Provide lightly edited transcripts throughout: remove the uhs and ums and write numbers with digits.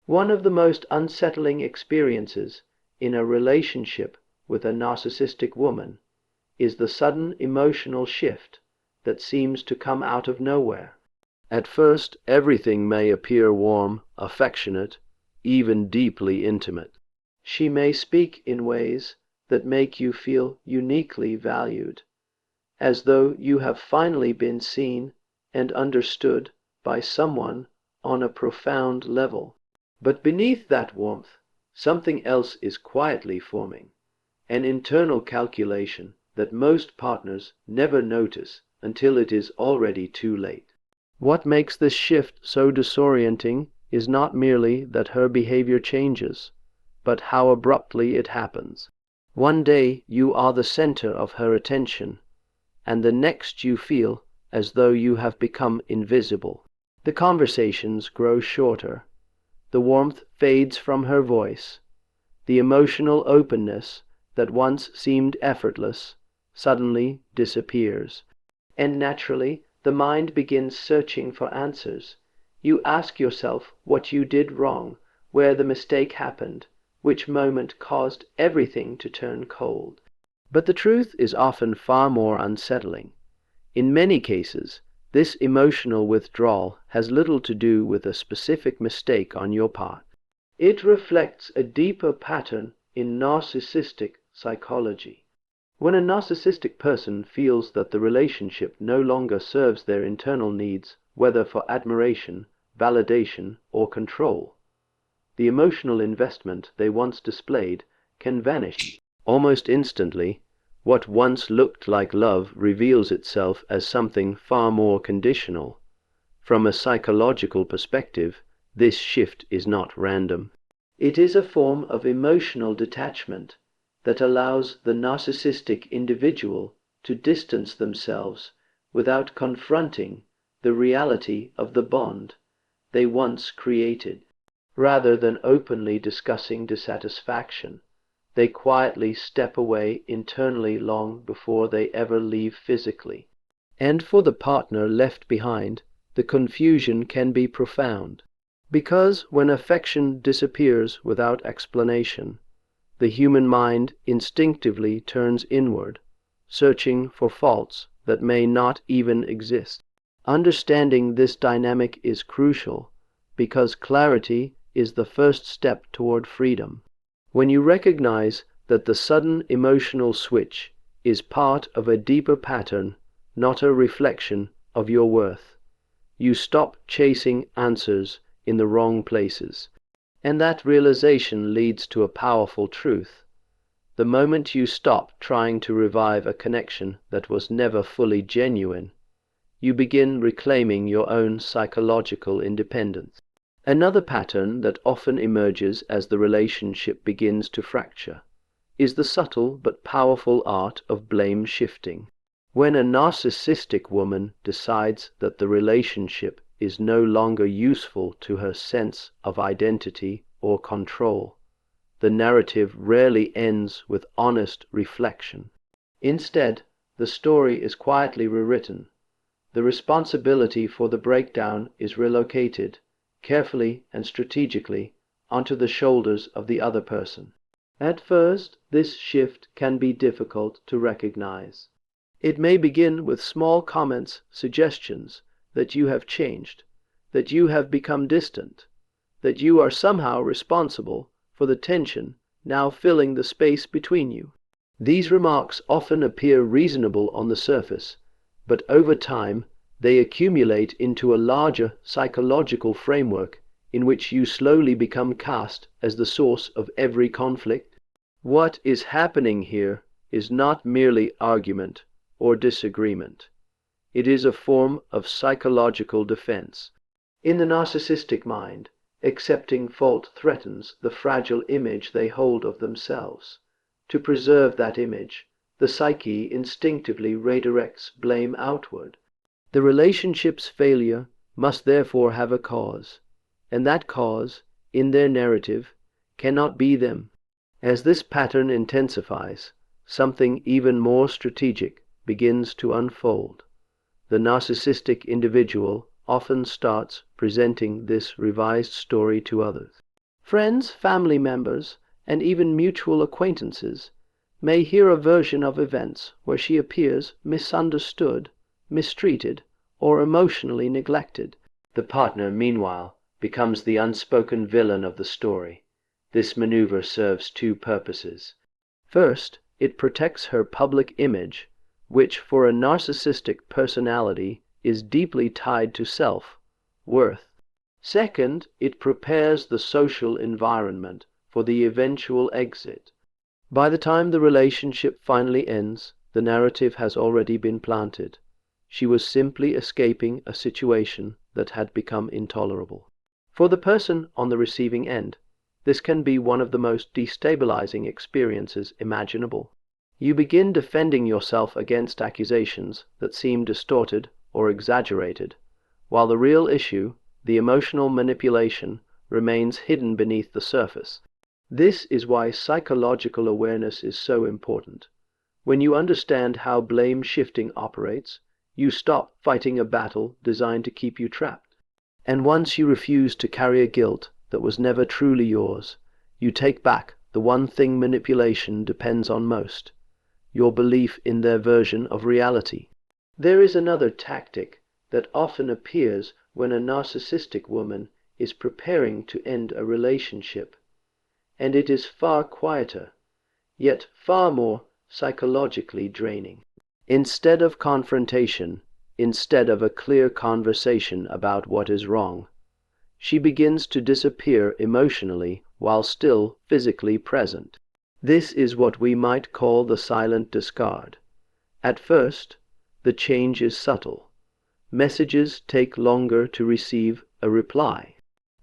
One of the most unsettling experiences in a relationship with a narcissistic woman is the sudden emotional shift that seems to come out of nowhere. At first, everything may appear warm, affectionate, even deeply intimate. She may speak in ways that make you feel uniquely valued, as though you have finally been seen and understood by someone on a profound level. But beneath that warmth, something else is quietly forming, an internal calculation that most partners never notice until it is already too late. What makes this shift so disorienting is not merely that her behavior changes, but how abruptly it happens. One day you are the center of her attention, and the next you feel as though you have become invisible. The conversations grow shorter. The warmth fades from her voice. The emotional openness that once seemed effortless suddenly disappears. And naturally, the mind begins searching for answers. You ask yourself what you did wrong, where the mistake happened, which moment caused everything to turn cold. But the truth is often far more unsettling. In many cases, this emotional withdrawal has little to do with a specific mistake on your part. It reflects a deeper pattern in narcissistic psychology. When a narcissistic person feels that the relationship no longer serves their internal needs, whether for admiration, validation, or control, the emotional investment they once displayed can vanish. Almost instantly, what once looked like love reveals itself as something far more conditional. From a psychological perspective, this shift is not random. It is a form of emotional detachment that allows the narcissistic individual to distance themselves without confronting the reality of the bond they once created. Rather than openly discussing dissatisfaction, they quietly step away internally long before they ever leave physically. And for the partner left behind, the confusion can be profound. Because when affection disappears without explanation, the human mind instinctively turns inward, searching for faults that may not even exist. Understanding this dynamic is crucial, because clarity is the first step toward freedom. When you recognize that the sudden emotional switch is part of a deeper pattern, not a reflection of your worth, you stop chasing answers in the wrong places. And that realization leads to a powerful truth. The moment you stop trying to revive a connection that was never fully genuine, you begin reclaiming your own psychological independence. Another pattern that often emerges as the relationship begins to fracture is the subtle but powerful art of blame shifting. When a narcissistic woman decides that the relationship is no longer useful to her sense of identity or control, the narrative rarely ends with honest reflection. Instead, the story is quietly rewritten. The responsibility for the breakdown is relocated, carefully and strategically, onto the shoulders of the other person. At first, this shift can be difficult to recognize. It may begin with small comments, suggestions that you have changed, that you have become distant, that you are somehow responsible for the tension now filling the space between you. These remarks often appear reasonable on the surface, but over time they accumulate into a larger psychological framework in which you slowly become cast as the source of every conflict. What is happening here is not merely argument or disagreement. It is a form of psychological defense. In the narcissistic mind, accepting fault threatens the fragile image they hold of themselves. To preserve that image, the psyche instinctively redirects blame outward. The relationship's failure must therefore have a cause, and that cause, in their narrative, cannot be them. As this pattern intensifies, something even more strategic begins to unfold. The narcissistic individual often starts presenting this revised story to others. Friends, family members, and even mutual acquaintances may hear a version of events where she appears misunderstood, mistreated, or emotionally neglected. The partner, meanwhile, becomes the unspoken villain of the story. This maneuver serves two purposes. First, it protects her public image, which for a narcissistic personality is deeply tied to self-worth. Second, it prepares the social environment for the eventual exit. By the time the relationship finally ends, the narrative has already been planted. She was simply escaping a situation that had become intolerable. For the person on the receiving end, this can be one of the most destabilizing experiences imaginable. You begin defending yourself against accusations that seem distorted or exaggerated, while the real issue, the emotional manipulation, remains hidden beneath the surface. This is why psychological awareness is so important. When you understand how blame shifting operates, you stop fighting a battle designed to keep you trapped. And once you refuse to carry a guilt that was never truly yours, you take back the one thing manipulation depends on most: your belief in their version of reality. There is another tactic that often appears when a narcissistic woman is preparing to end a relationship, and it is far quieter, yet far more psychologically draining. Instead of confrontation, instead of a clear conversation about what is wrong, she begins to disappear emotionally while still physically present. This is what we might call the silent discard. At first, the change is subtle. Messages take longer to receive a reply.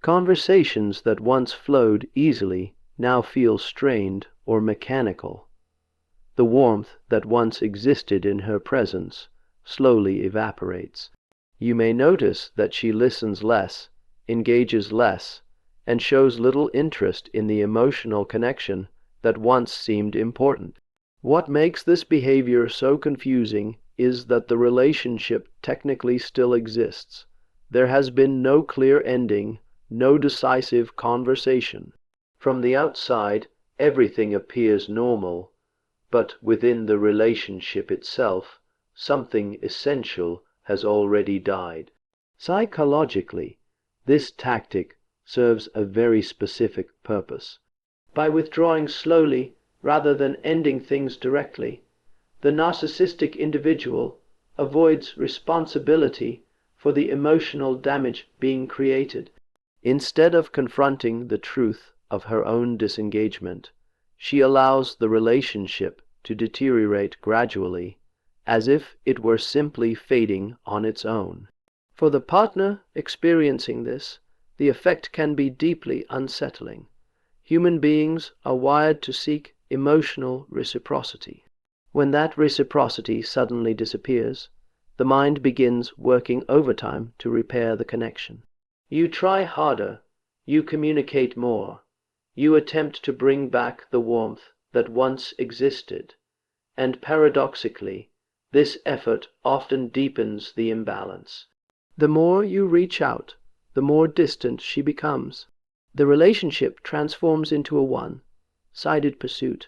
Conversations that once flowed easily now feel strained or mechanical. The warmth that once existed in her presence slowly evaporates. You may notice that she listens less, engages less, and shows little interest in the emotional connection that once seemed important. What makes this behavior so confusing is that the relationship technically still exists. There has been no clear ending, no decisive conversation. From the outside, everything appears normal, but within the relationship itself, something essential has already died. Psychologically, this tactic serves a very specific purpose. By withdrawing slowly rather than ending things directly, the narcissistic individual avoids responsibility for the emotional damage being created. Instead of confronting the truth of her own disengagement, she allows the relationship to deteriorate gradually, as if it were simply fading on its own. For the partner experiencing this, the effect can be deeply unsettling. Human beings are wired to seek emotional reciprocity. When that reciprocity suddenly disappears, the mind begins working overtime to repair the connection. You try harder, you communicate more, you attempt to bring back the warmth that once existed, and paradoxically, this effort often deepens the imbalance. The more you reach out, the more distant she becomes. The relationship transforms into a one-sided pursuit,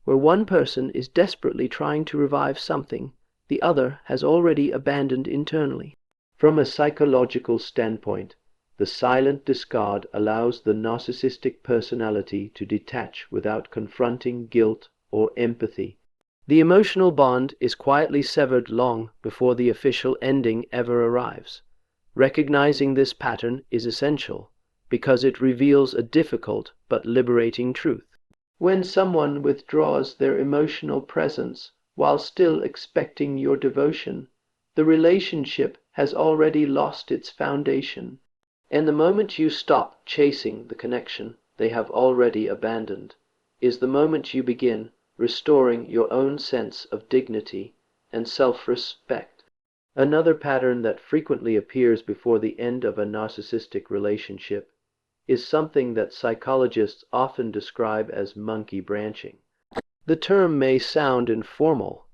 where one person is desperately trying to revive something the other has already abandoned internally. From a psychological standpoint, the silent discard allows the narcissistic personality to detach without confronting guilt or empathy. The emotional bond is quietly severed long before the official ending ever arrives. Recognizing this pattern is essential, because it reveals a difficult but liberating truth. When someone withdraws their emotional presence while still expecting your devotion, the relationship has already lost its foundation. And the moment you stop chasing the connection they have already abandoned is the moment you begin restoring your own sense of dignity and self-respect. Another pattern that frequently appears before the end of a narcissistic relationship is something that psychologists often describe as monkey branching. The term may sound informal,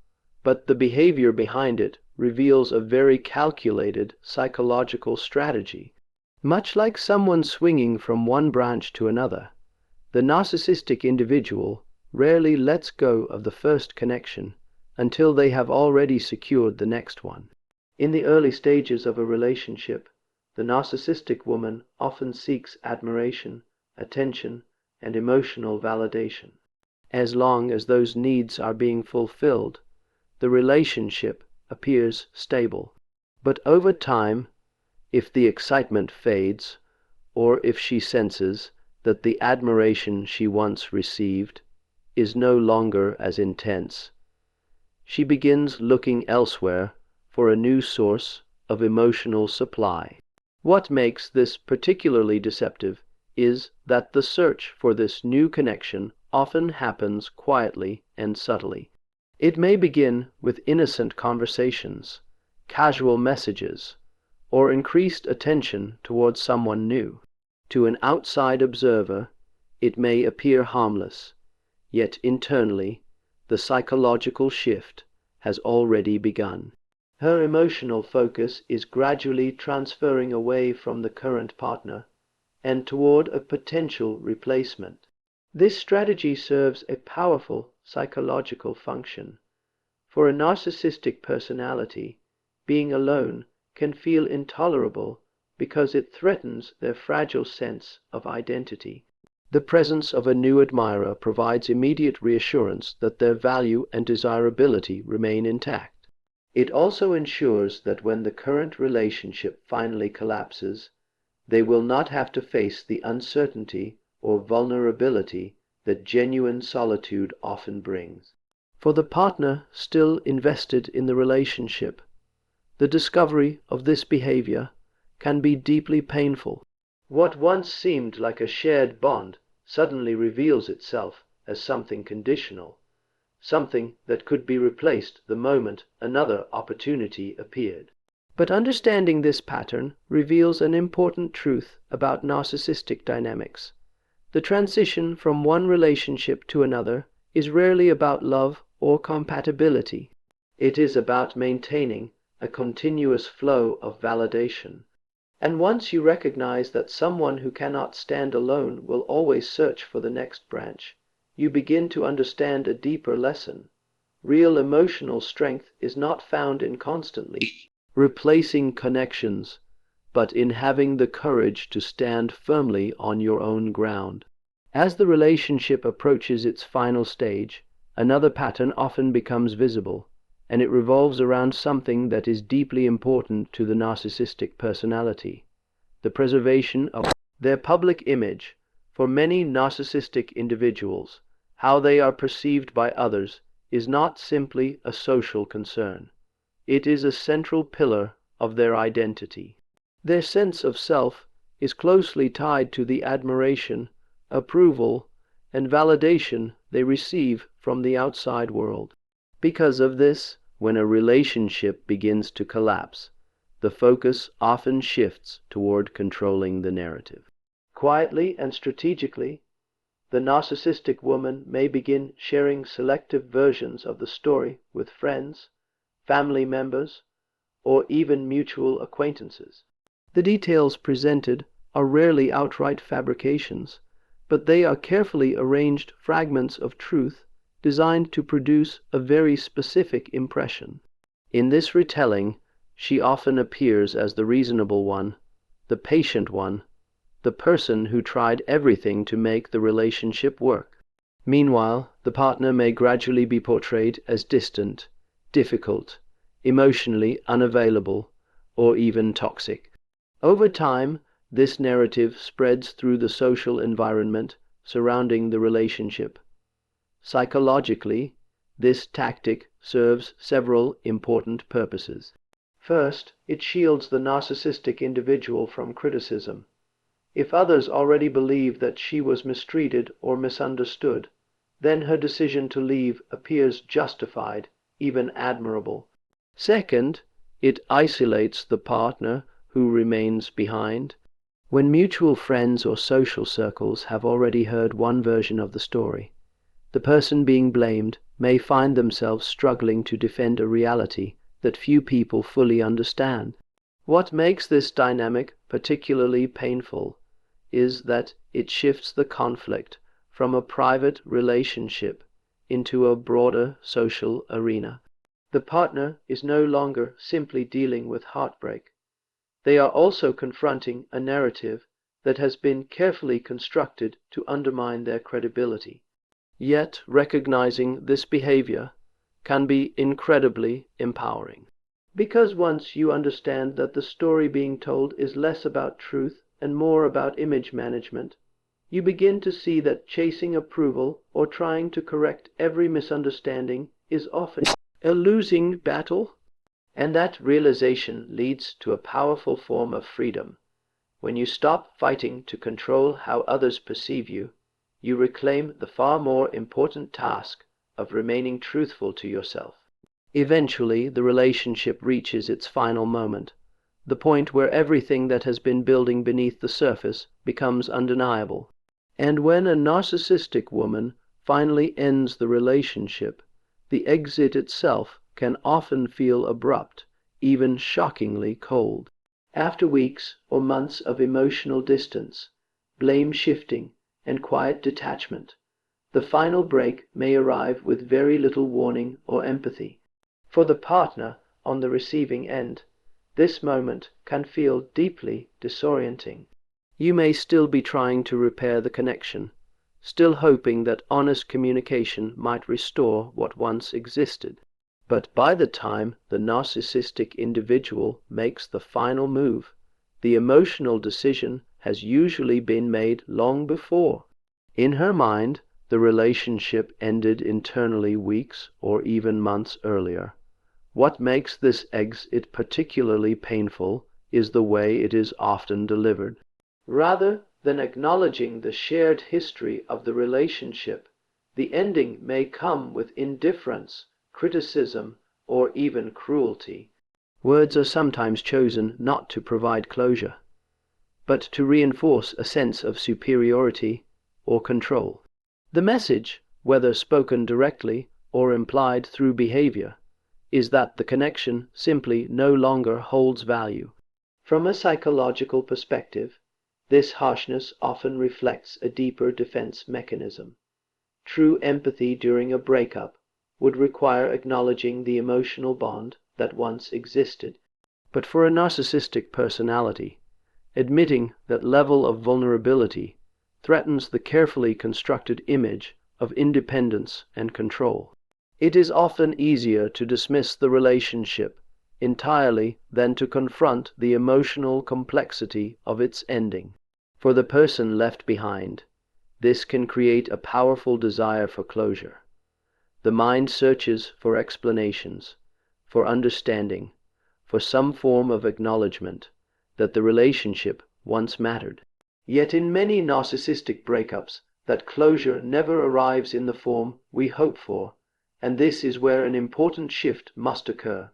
but the behavior behind it reveals a very calculated psychological strategy. Much like someone swinging from one branch to another, the narcissistic individual rarely lets go of the first connection until they have already secured the next one. In the early stages of a relationship, the narcissistic woman often seeks admiration, attention, and emotional validation. As long as those needs are being fulfilled, the relationship appears stable. But over time, if the excitement fades, or if she senses that the admiration she once received is no longer as intense, she begins looking elsewhere for a new source of emotional supply. What makes this particularly deceptive is that the search for this new connection often happens quietly and subtly. It may begin with innocent conversations, casual messages, or increased attention towards someone new. To an outside observer, it may appear harmless, yet internally, the psychological shift has already begun. Her emotional focus is gradually transferring away from the current partner and toward a potential replacement. This strategy serves a powerful psychological function. For a narcissistic personality, being alone can feel intolerable because it threatens their fragile sense of identity. The presence of a new admirer provides immediate reassurance that their value and desirability remain intact. It also ensures that when the current relationship finally collapses, they will not have to face the uncertainty or vulnerability that genuine solitude often brings. For the partner still invested in the relationship, the discovery of this behavior can be deeply painful. What once seemed like a shared bond suddenly reveals itself as something conditional, something that could be replaced the moment another opportunity appeared. But understanding this pattern reveals an important truth about narcissistic dynamics. The transition from one relationship to another is rarely about love or compatibility. It is about maintaining a continuous flow of validation. And once you recognize that someone who cannot stand alone will always search for the next branch, you begin to understand a deeper lesson. Real emotional strength is not found in constantly replacing connections, but in having the courage to stand firmly on your own ground. As the relationship approaches its final stage, another pattern often becomes visible, and it revolves around something that is deeply important to the narcissistic personality: the preservation of their public image. For many narcissistic individuals, how they are perceived by others is not simply a social concern. It is a central pillar of their identity. Their sense of self is closely tied to the admiration, approval, and validation they receive from the outside world. Because of this, when a relationship begins to collapse, the focus often shifts toward controlling the narrative. Quietly and strategically, the narcissistic woman may begin sharing selective versions of the story with friends, family members, or even mutual acquaintances. The details presented are rarely outright fabrications, but they are carefully arranged fragments of truth designed to produce a very specific impression. In this retelling, she often appears as the reasonable one, the patient one, the person who tried everything to make the relationship work. Meanwhile, the partner may gradually be portrayed as distant, difficult, emotionally unavailable, or even toxic. Over time, this narrative spreads through the social environment surrounding the relationship. Psychologically, this tactic serves several important purposes. First, it shields the narcissistic individual from criticism. If others already believe that she was mistreated or misunderstood, then her decision to leave appears justified, even admirable. Second, it isolates the partner who remains behind. When mutual friends or social circles have already heard one version of the story, the person being blamed may find themselves struggling to defend a reality that few people fully understand. What makes this dynamic particularly painful is that it shifts the conflict from a private relationship into a broader social arena. The partner is no longer simply dealing with heartbreak. They are also confronting a narrative that has been carefully constructed to undermine their credibility. Yet, recognizing this behavior can be incredibly empowering. Because once you understand that the story being told is less about truth and more about image management, you begin to see that chasing approval or trying to correct every misunderstanding is often a losing battle. And that realization leads to a powerful form of freedom. When you stop fighting to control how others perceive you, you reclaim the far more important task of remaining truthful to yourself. Eventually, the relationship reaches its final moment, the point where everything that has been building beneath the surface becomes undeniable. And when a narcissistic woman finally ends the relationship, the exit itself can often feel abrupt, even shockingly cold. After weeks or months of emotional distance, blame shifting, and quiet detachment, the final break may arrive with very little warning or empathy. For the partner on the receiving end, this moment can feel deeply disorienting. You may still be trying to repair the connection, still hoping that honest communication might restore what once existed. But by the time the narcissistic individual makes the final move, the emotional decision has usually been made long before. In her mind, the relationship ended internally weeks or even months earlier. What makes this exit particularly painful is the way it is often delivered. Rather than acknowledging the shared history of the relationship, the ending may come with indifference, criticism, or even cruelty. Words are sometimes chosen not to provide closure, but to reinforce a sense of superiority or control. The message, whether spoken directly or implied through behavior, is that the connection simply no longer holds value. From a psychological perspective, this harshness often reflects a deeper defense mechanism. True empathy during a breakup would require acknowledging the emotional bond that once existed. But for a narcissistic personality, admitting that level of vulnerability threatens the carefully constructed image of independence and control. It is often easier to dismiss the relationship entirely than to confront the emotional complexity of its ending. For the person left behind, this can create a powerful desire for closure. The mind searches for explanations, for understanding, for some form of acknowledgement that the relationship once mattered. Yet in many narcissistic breakups, that closure never arrives in the form we hope for, and this is where an important shift must occur.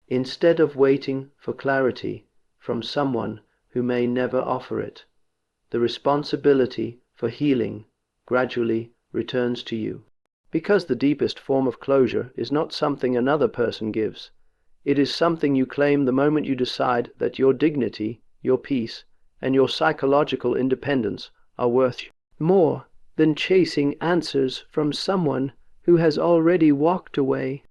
Instead of waiting for clarity from someone who may never offer it, the responsibility for healing gradually returns to you. Because the deepest form of closure is not something another person gives. It is something you claim the moment you decide that your dignity, your peace, and your psychological independence are worth more than chasing answers from someone who has already walked away.